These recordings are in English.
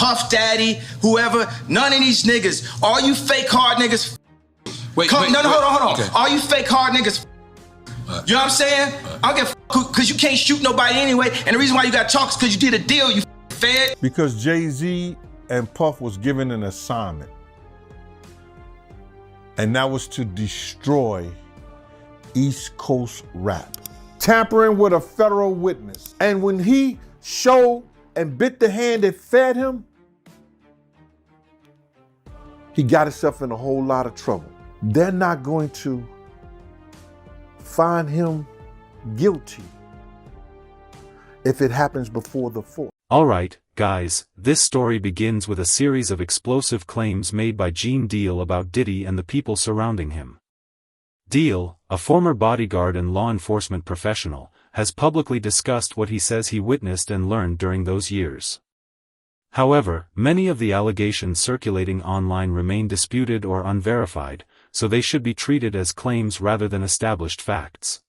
Puff Daddy, whoever, none of these niggas, all you fake hard niggas. Hold on. Okay. All you fake hard niggas. You know what I'm saying? I don't give a because you can't shoot nobody anyway, and the reason why you got to talk is because you did a deal, you fed. Because Jay-Z and Puff was given an assignment, and that was to destroy East Coast rap, tampering with a federal witness. And when he showed and bit the hand that fed him, he got himself in a whole lot of trouble. They're not going to find him guilty if it happens before the court. All right, guys, this story begins with a series of explosive claims made by Gene Deal about Diddy and the people surrounding him. Deal, a former bodyguard and law enforcement professional, has publicly discussed what he says he witnessed and learned during those years. However, many of the allegations circulating online remain disputed or unverified, so they should be treated as claims rather than established facts.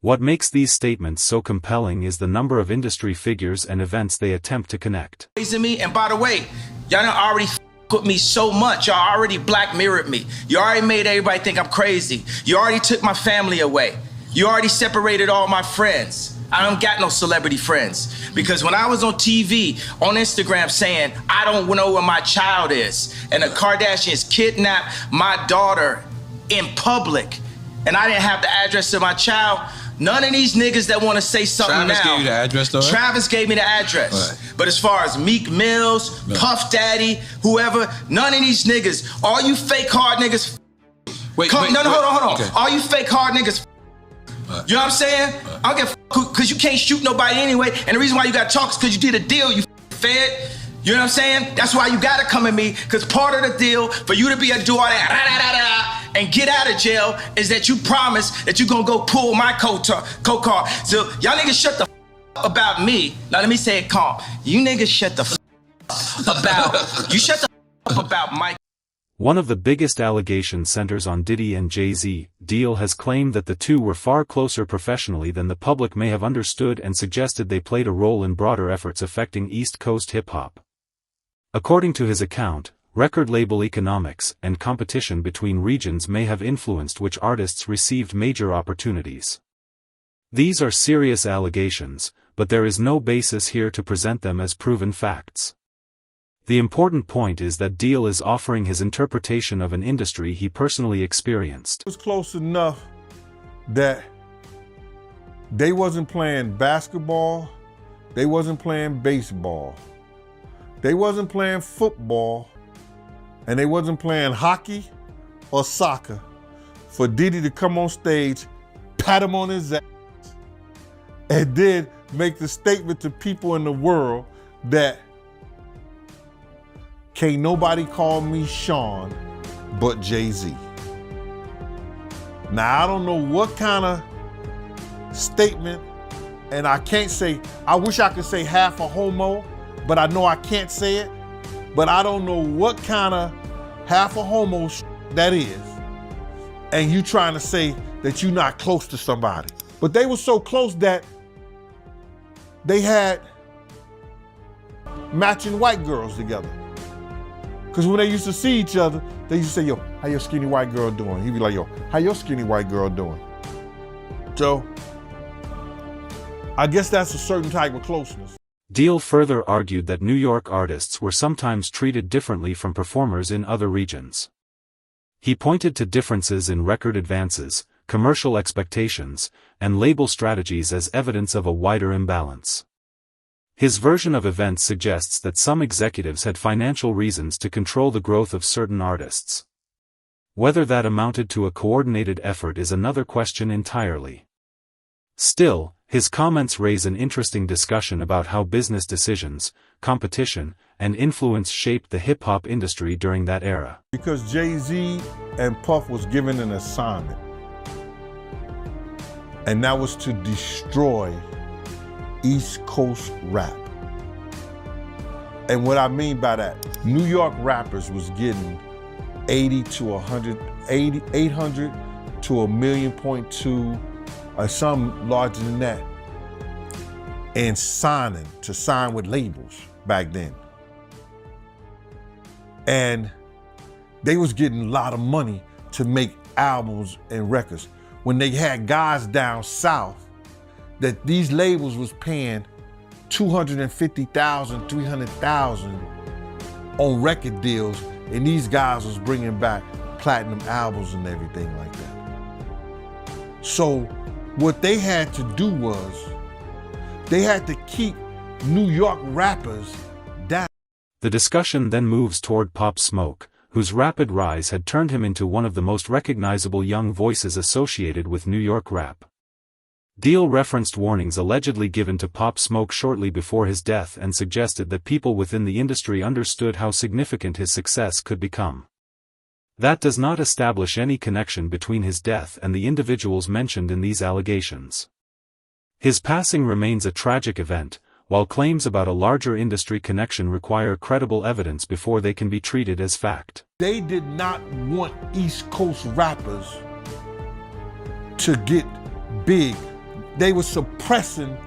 What makes these statements so compelling is the number of industry figures and events they attempt to connect. And by the way, y'all done already with me so much. Y'all already black mirrored me. You already made everybody think I'm crazy. You already took my family away. You already separated all my friends. I don't got no celebrity friends. Because when I was on TV, on Instagram saying, I don't know where my child is, and the Kardashians kidnapped my daughter in public, and I didn't have the address of my child, none of these niggas that want to say something Travis now. Gave you the address, though, right? Travis gave me the address. Right. But as far as Meek Mills, Puff Daddy, whoever, none of these niggas, all you fake hard niggas. Hold on. Okay. All you fake hard niggas. You know what I'm saying? I don't give a because you can't shoot nobody anyway, and the reason why you got to talk is because you did a deal, you fed. You know what I'm saying? That's why you got to come at me, because part of the deal for you to be able to do all that and get out of jail is that you promise that you're going to go pull my coat car. So y'all niggas shut the about me. Now let me say it calm. You niggas shut the about Mike. One of the biggest allegations centers on Diddy and Jay-Z. Deal has claimed that the two were far closer professionally than the public may have understood and suggested they played a role in broader efforts affecting East Coast hip-hop. According to his account, record label economics and competition between regions may have influenced which artists received major opportunities. These are serious allegations, but there is no basis here to present them as proven facts. The important point is that Deal is offering his interpretation of an industry he personally experienced. It was close enough that they wasn't playing basketball, they wasn't playing baseball, they wasn't playing football, and they wasn't playing hockey or soccer for Diddy to come on stage, pat him on his ass, and then make the statement to people in the world that can't nobody call me Sean but Jay-Z. Now, I don't know what kind of statement, and I can't say, I wish I could say half a homo, but I know I can't say it. But I don't know what kind of half a homo that is. And you trying to say that you're not close to somebody. But they were so close that they had matching white girls together. Because when they used to see each other, they used to say, yo, how your skinny white girl doing? He'd be like, yo, how your skinny white girl doing? So, I guess that's a certain type of closeness. Deal further argued that New York artists were sometimes treated differently from performers in other regions. He pointed to differences in record advances, commercial expectations, and label strategies as evidence of a wider imbalance. His version of events suggests that some executives had financial reasons to control the growth of certain artists. Whether that amounted to a coordinated effort is another question entirely. Still, his comments raise an interesting discussion about how business decisions, competition, and influence shaped the hip-hop industry during that era. Because Jay-Z and Puff was given an assignment, and that was to destroy East Coast rap. And what I mean by that, New York rappers was getting 800 to 1.2 million, or some larger than that, and sign with labels back then. And they was getting a lot of money to make albums and records. When they had guys down south that these labels was paying $250,000, $300,000 on record deals, and these guys was bringing back platinum albums and everything like that. So what they had to do was they had to keep New York rappers down. The discussion then moves toward Pop Smoke, whose rapid rise had turned him into one of the most recognizable young voices associated with New York rap. Deal referenced warnings allegedly given to Pop Smoke shortly before his death and suggested that people within the industry understood how significant his success could become. That does not establish any connection between his death and the individuals mentioned in these allegations. His passing remains a tragic event, while claims about a larger industry connection require credible evidence before they can be treated as fact. They did not want East Coast rappers to get big. They were suppressing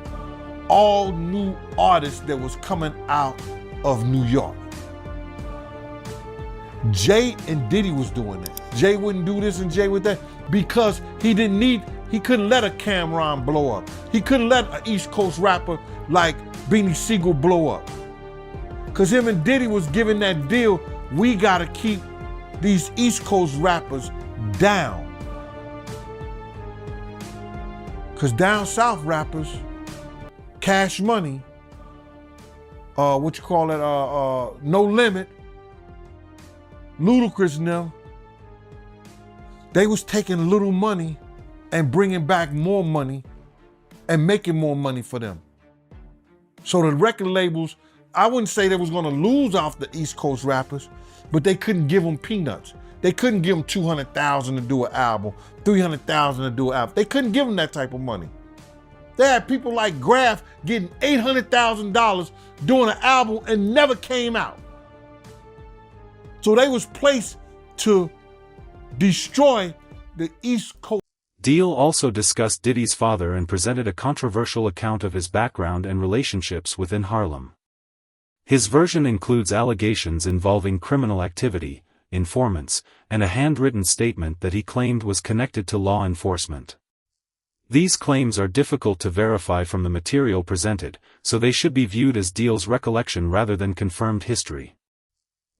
all new artists that was coming out of New York. Jay and Diddy was doing that. Jay wouldn't do this and Jay would that because he couldn't let a Cameron blow up. He couldn't let an East Coast rapper like Beanie Siegel blow up. Cause him and Diddy was giving that deal, we gotta keep these East Coast rappers down. Cause down south rappers, Cash Money, No Limit, Ludacris and them, they was taking little money and bringing back more money and making more money for them. So the record labels, I wouldn't say they was gonna lose off the East Coast rappers, but they couldn't give them peanuts. They couldn't give them $200,000 to do an album, $300,000 to do an album. They couldn't give them that type of money. They had people like Graf getting $800,000 doing an album and never came out. So they was placed to destroy the East Coast. Deal also discussed Diddy's father and presented a controversial account of his background and relationships within Harlem. His version includes allegations involving criminal activity, informants, and a handwritten statement that he claimed was connected to law enforcement. These claims are difficult to verify from the material presented, so they should be viewed as Deal's recollection rather than confirmed history.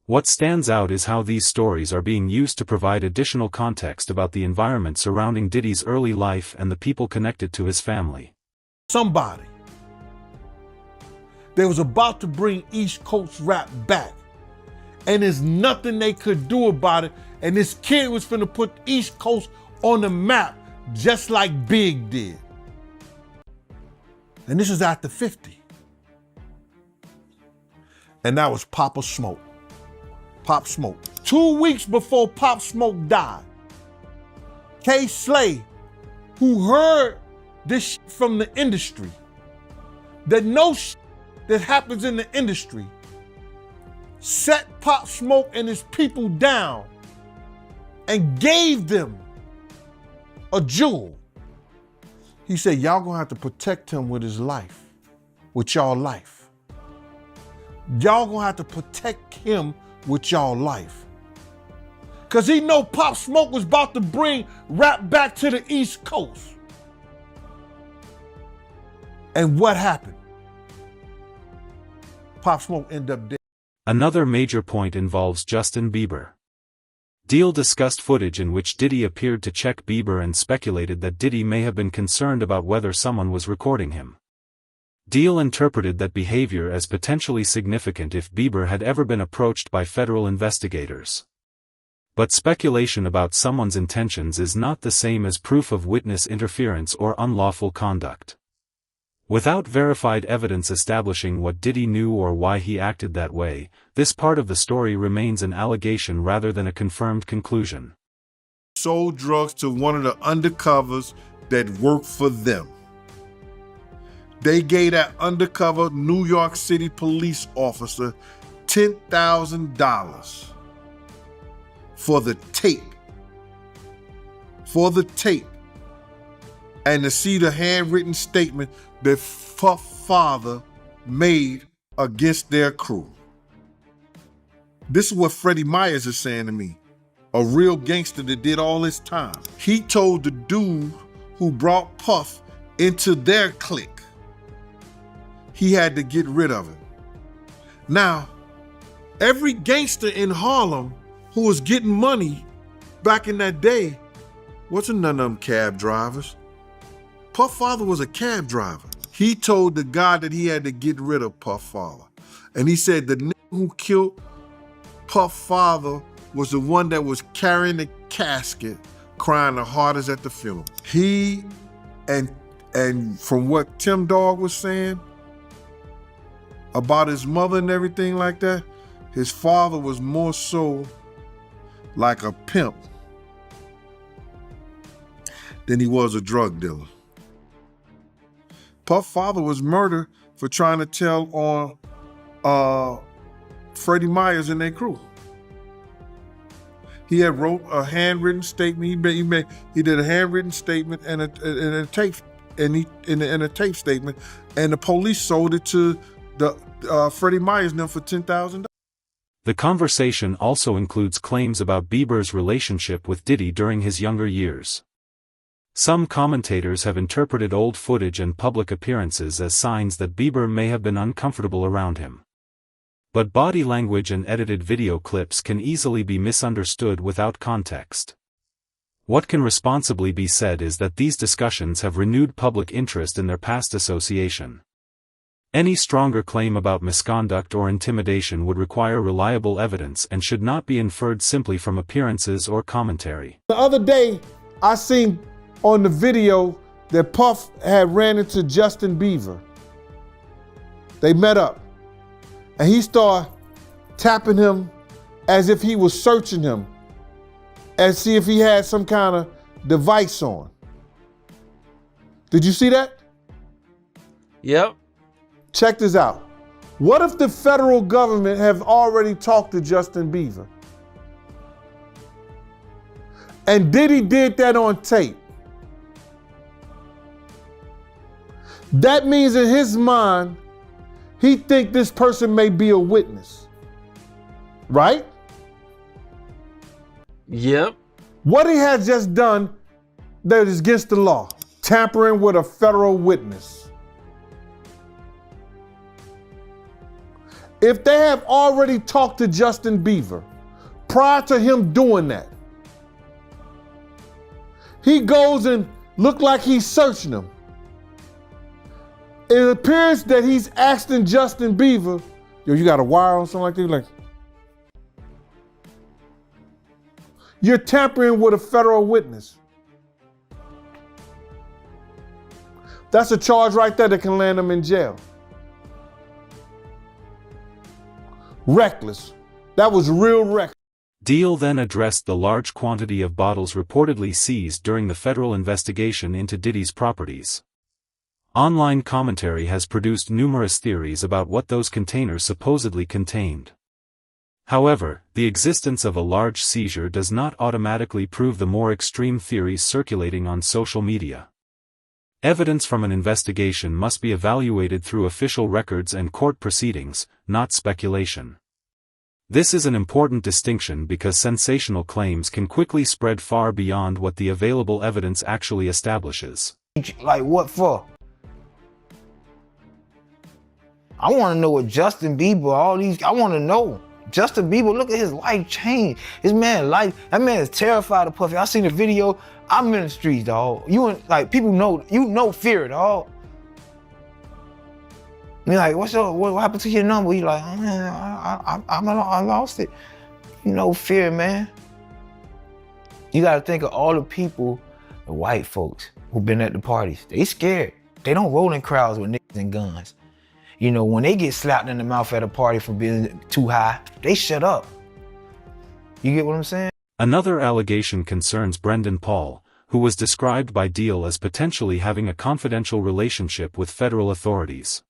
What stands out is how these stories are being used to provide additional context about the environment surrounding Diddy's early life and the people connected to his family. Somebody they was about to bring East Coast rap back, and there's nothing they could do about it, and this kid was finna put East Coast on the map just like Big did. And this is after 50. And that was Papa Smoke. Pop Smoke. 2 weeks before Pop Smoke died, K. Slay, who heard this from the industry, that no that happens in the industry, set Pop Smoke and his people down and gave them a jewel. He said, y'all gonna have to protect him with his life, with y'all life. Y'all gonna have to protect him with y'all life. Cause he know Pop Smoke was about to bring rap back to the East Coast. And what happened? Pop Smoke ended up dead. Another major point involves Justin Bieber. Deal discussed footage in which Diddy appeared to check Bieber and speculated that Diddy may have been concerned about whether someone was recording him. Deal interpreted that behavior as potentially significant if Bieber had ever been approached by federal investigators. But speculation about someone's intentions is not the same as proof of witness interference or unlawful conduct. Without verified evidence establishing what Diddy knew or why he acted that way, this part of the story remains an allegation rather than a confirmed conclusion. Sold drugs to one of the undercovers that worked for them. They gave that undercover New York City police officer $10,000 for the tape. For the tape. And to see the handwritten statement that father made against their crew. This is what Freddie Myers is saying to me. A real gangster that did all this time. He told the dude who brought Puff into their clique he had to get rid of him. Now, every gangster in Harlem who was getting money back in that day wasn't none of them cab drivers. Puff father was a cab driver. He told the guy that he had to get rid of Puff father. And he said the nigga who killed Puff father was the one that was carrying the casket, crying the hardest at the funeral. He, and from what Tim Dog was saying about his mother and everything like that, his father was more so like a pimp than he was a drug dealer. Puff's father was murdered for trying to tell on Freddie Myers and their crew. He had wrote a handwritten statement. He did a handwritten statement and a tape statement, and the police sold it to the Freddie Myers and them for $10,000. The conversation also includes claims about Bieber's relationship with Diddy during his younger years. Some commentators have interpreted old footage and public appearances as signs that Bieber may have been uncomfortable around him. But body language and edited video clips can easily be misunderstood without context. What can responsibly be said is that these discussions have renewed public interest in their past association. Any stronger claim about misconduct or intimidation would require reliable evidence and should not be inferred simply from appearances or commentary. The other day, I seen on the video that Puff had ran into Justin Bieber. They met up, and he started tapping him as if he was searching him and see if he had some kind of device on. Did you see that? Yep. Check this out. What if the federal government have already talked to Justin Bieber? And Diddy did that on tape. That means in his mind, he think this person may be a witness. Right? Yep. What he had just done that is against the law, tampering with a federal witness. If they have already talked to Justin Bieber prior to him doing that, he goes and look like he's searching him. It appears that he's asking Justin Bieber, yo, you got a wire on something like that? Like, you're tampering with a federal witness. That's a charge right there that can land him in jail. Reckless. That was real reckless. Deal then addressed the large quantity of bottles reportedly seized during the federal investigation into Diddy's properties. Online commentary has produced numerous theories about what those containers supposedly contained. However, the existence of a large seizure does not automatically prove the more extreme theories circulating on social media. Evidence from an investigation must be evaluated through official records and court proceedings, not speculation. This is an important distinction because sensational claims can quickly spread far beyond what the available evidence actually establishes. Like what for? I want to know what Justin Bieber, I want to know. Justin Bieber, look at his life change. His man life, that man is terrified of Puffy. I seen the video, I'm in the streets, dog. Like people know, you know fear, dog. Me like, what happened to your number? He like, oh, man, I lost it. You know fear, man. You gotta think of all the people, the white folks who been at the parties. They scared. They don't roll in crowds with niggas and guns. You know, when they get slapped in the mouth at a party for being too high, they shut up. You get what I'm saying? Another allegation concerns Brendan Paul, who was described by Deal as potentially having a confidential relationship with federal authorities.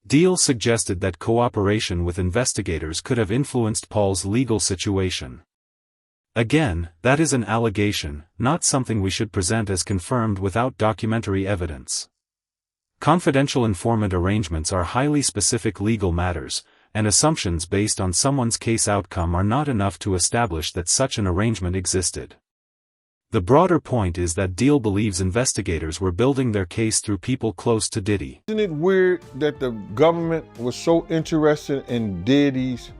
Deal suggested that cooperation with investigators could have influenced Paul's legal situation. Again, that is an allegation, not something we should present as confirmed without documentary evidence. Confidential informant arrangements are highly specific legal matters, and assumptions based on someone's case outcome are not enough to establish that such an arrangement existed. The broader point is that Deal believes investigators were building their case through people close to Diddy. Isn't it weird that the government was so interested in Diddy's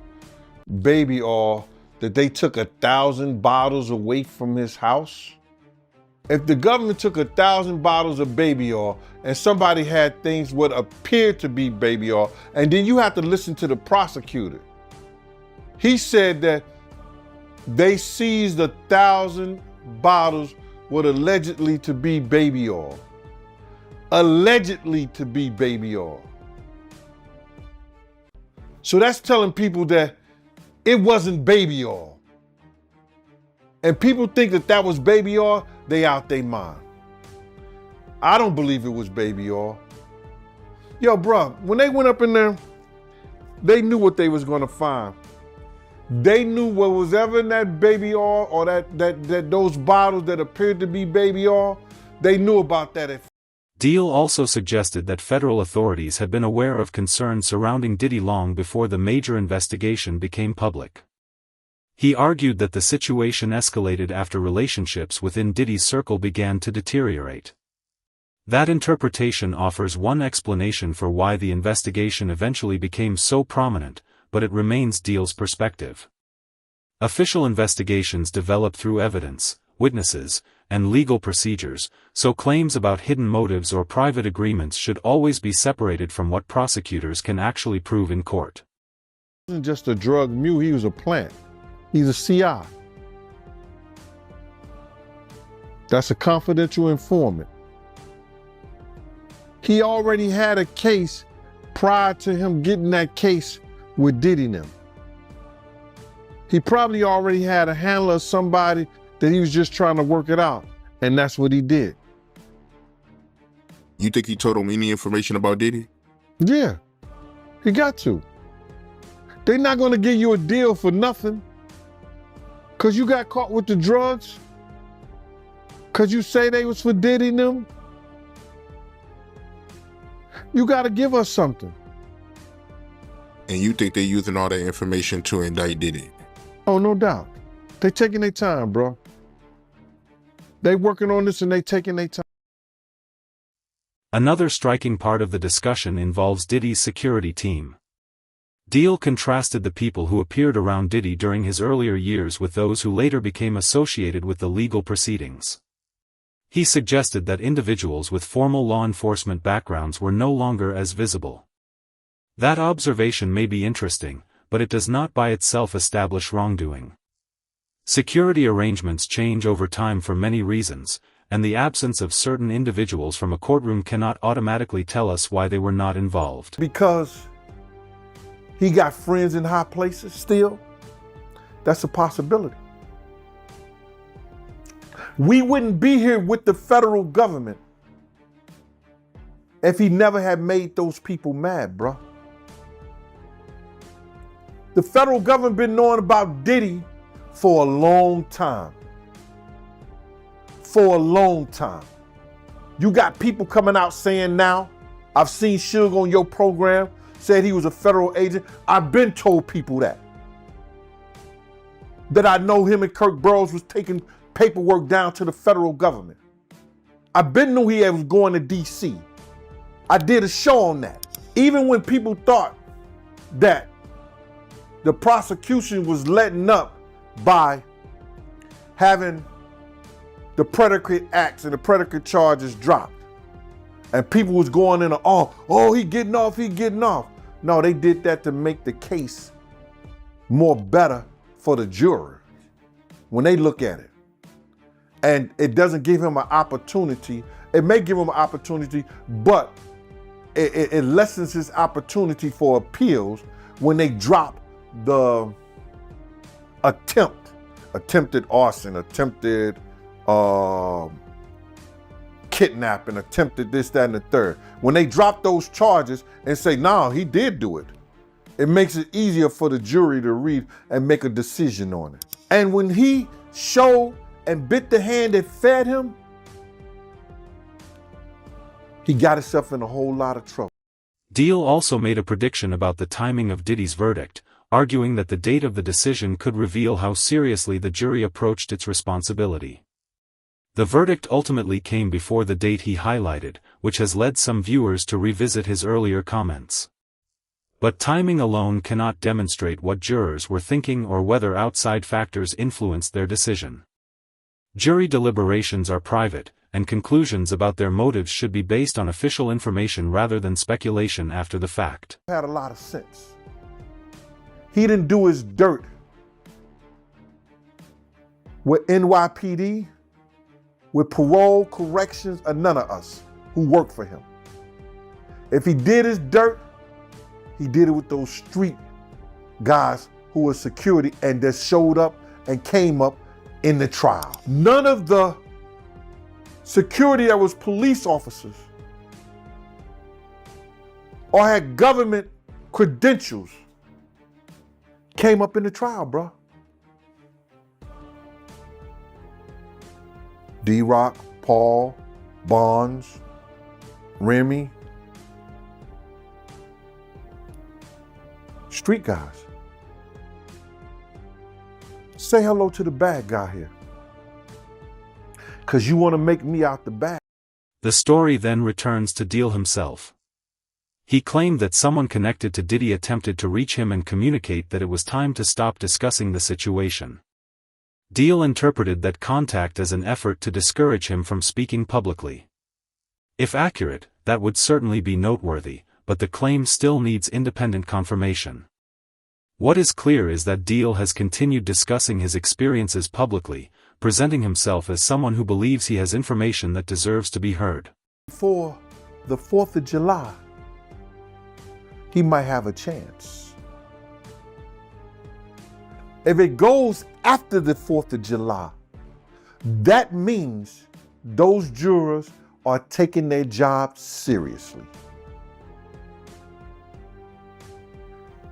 baby oil that they took 1,000 bottles away from his house? If the government took 1,000 bottles of baby oil and somebody had things what appeared to be baby oil, and then you have to listen to the prosecutor. He said that they seized 1,000 bottles what allegedly to be baby oil. Allegedly to be baby oil. So that's telling people that it wasn't baby oil. And people think that that was baby oil, they out their mind. I don't believe it was baby oil. Yo, bro, when they went up in there, they knew what they was gonna find. They knew what was ever in that baby oil or that those bottles that appeared to be baby oil, they knew about that. Deal also suggested that federal authorities had been aware of concerns surrounding Diddy long before the major investigation became public. He argued that the situation escalated after relationships within Diddy's circle began to deteriorate. That interpretation offers one explanation for why the investigation eventually became so prominent, but it remains Deal's perspective. Official investigations develop through evidence, witnesses, and legal procedures, so claims about hidden motives or private agreements should always be separated from what prosecutors can actually prove in court. He wasn't just a drug mule, he was a plant. He's a CI. That's a confidential informant. He already had a case prior to him getting that case with Diddy and them. He probably already had a handler of somebody that he was just trying to work it out, and that's what he did. You think he told him any information about Diddy? Yeah, he got to. They're not gonna give you a deal for nothing. Cause you got caught with the drugs? Cause you say they was for Diddy and them? You gotta give us something. And you think they're using all that information to indict Diddy? Oh, no doubt. They taking their time, bro. They working on this and they taking their time. Another striking part of the discussion involves Diddy's security team. Deal contrasted the people who appeared around Diddy during his earlier years with those who later became associated with the legal proceedings. He suggested that individuals with formal law enforcement backgrounds were no longer as visible. That observation may be interesting, but it does not by itself establish wrongdoing. Security arrangements change over time for many reasons, and the absence of certain individuals from a courtroom cannot automatically tell us why they were not involved. Because he got friends in high places still, that's a possibility. We wouldn't be here with the federal government if he never had made those people mad, bro. The federal government been knowing about Diddy for a long time. For a long time. You got people coming out saying now, I've seen Suge on your program, said he was a federal agent. I've been told people that. That I know him and Kirk Burroughs was taking paperwork down to the federal government. I've been knew he was going to DC. I did a show on that. Even when people thought that the prosecution was letting up by having the predicate acts and the predicate charges dropped. And people was going in, he getting off. No, they did that to make the case more better for the jury when they look at it. And it doesn't give him an opportunity. It may give him an opportunity, but it lessens his opportunity for appeals when they drop the attempted arson, attempted kidnapping, attempted this, that, and the third. When they drop those charges and say, no, he did do it, it makes it easier for the jury to read and make a decision on it. And when he showed and bit the hand that fed him, he got himself in a whole lot of trouble. Deal also made a prediction about the timing of Diddy's verdict, arguing that the date of the decision could reveal how seriously the jury approached its responsibility. The verdict ultimately came before the date he highlighted, which has led some viewers to revisit his earlier comments. But timing alone cannot demonstrate what jurors were thinking or whether outside factors influenced their decision. Jury deliberations are private, and conclusions about their motives should be based on official information rather than speculation after the fact. Had a lot of sense. He didn't do his dirt with NYPD, with parole, corrections, or none of us who work for him. If he did his dirt, he did it with those street guys who were security and that showed up and came up in the trial. None of the security that was police officers or had government credentials came up in the trial, bro. D-Rock, Paul, Bonds, Remy. Street guys. Say hello to the bad guy here. Because you want to make me out the bad. The story then returns to Deal himself. He claimed that someone connected to Diddy attempted to reach him and communicate that it was time to stop discussing the situation. Deal interpreted that contact as an effort to discourage him from speaking publicly. If accurate, that would certainly be noteworthy, but the claim still needs independent confirmation. What is clear is that Deal has continued discussing his experiences publicly, presenting himself as someone who believes he has information that deserves to be heard. For the 4th of July, he might have a chance. If it goes after the 4th of July, that means those jurors are taking their job seriously.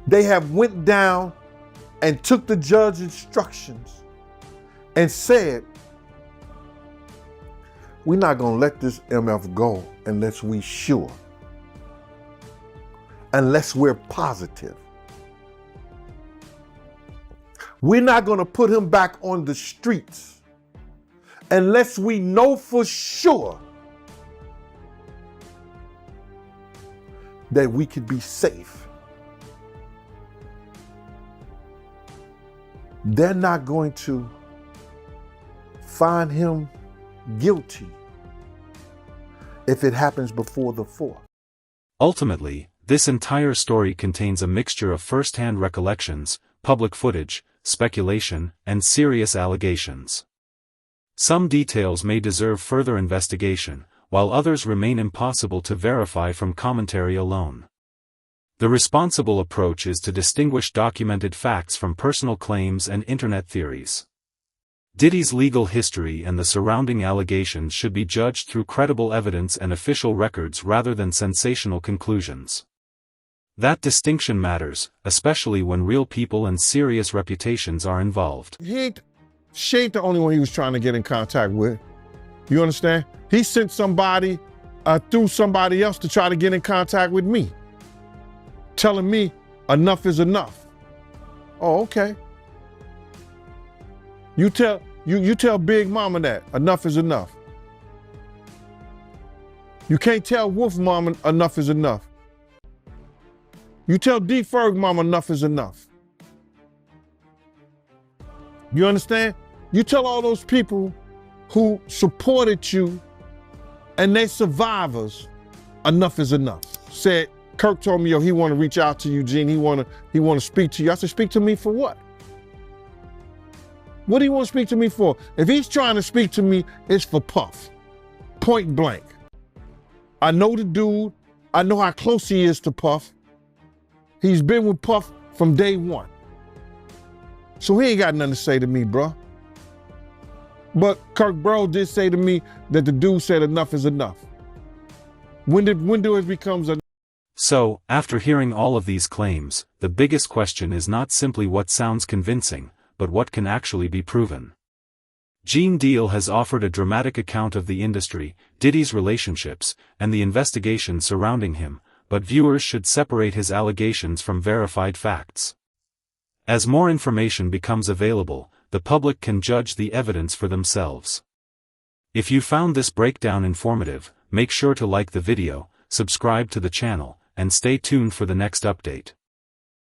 They have went down and took the judge's instructions and said, we're not going to let this MF go unless we're sure, unless we're positive. We're not going to put him back on the streets unless we know for sure that we could be safe. They're not going to find him guilty if it happens before the 4th. Ultimately, this entire story contains a mixture of first-hand recollections, public footage, speculation, and serious allegations. Some details may deserve further investigation, while others remain impossible to verify from commentary alone. The responsible approach is to distinguish documented facts from personal claims and internet theories. Diddy's legal history and the surrounding allegations should be judged through credible evidence and official records rather than sensational conclusions. That distinction matters, especially when real people and serious reputations are involved. She ain't the only one he was trying to get in contact with. You understand? He sent somebody through somebody else to try to get in contact with me, telling me enough is enough. Oh, okay. You tell Big Mama that enough is enough. You can't tell Wolf Mama enough is enough. You tell D Ferg Mama enough is enough. You understand? You tell all those people who supported you and they survivors enough is enough. Said, Kirk told me, yo, he want to reach out to you, Gene. He want to speak to you. I said, speak to me for what? What do you want to speak to me for? If he's trying to speak to me, it's for Puff. Point blank. I know the dude. I know how close he is to Puff. He's been with Puff from day one. So he ain't got nothing to say to me, bro. But Kirk Bro did say to me that the dude said enough is enough. When do it becomes enough? So, after hearing all of these claims, the biggest question is not simply what sounds convincing, but what can actually be proven. Gene Deal has offered a dramatic account of the industry, Diddy's relationships, and the investigation surrounding him, but viewers should separate his allegations from verified facts. As more information becomes available, the public can judge the evidence for themselves. If you found this breakdown informative, make sure to like the video, subscribe to the channel, and stay tuned for the next update.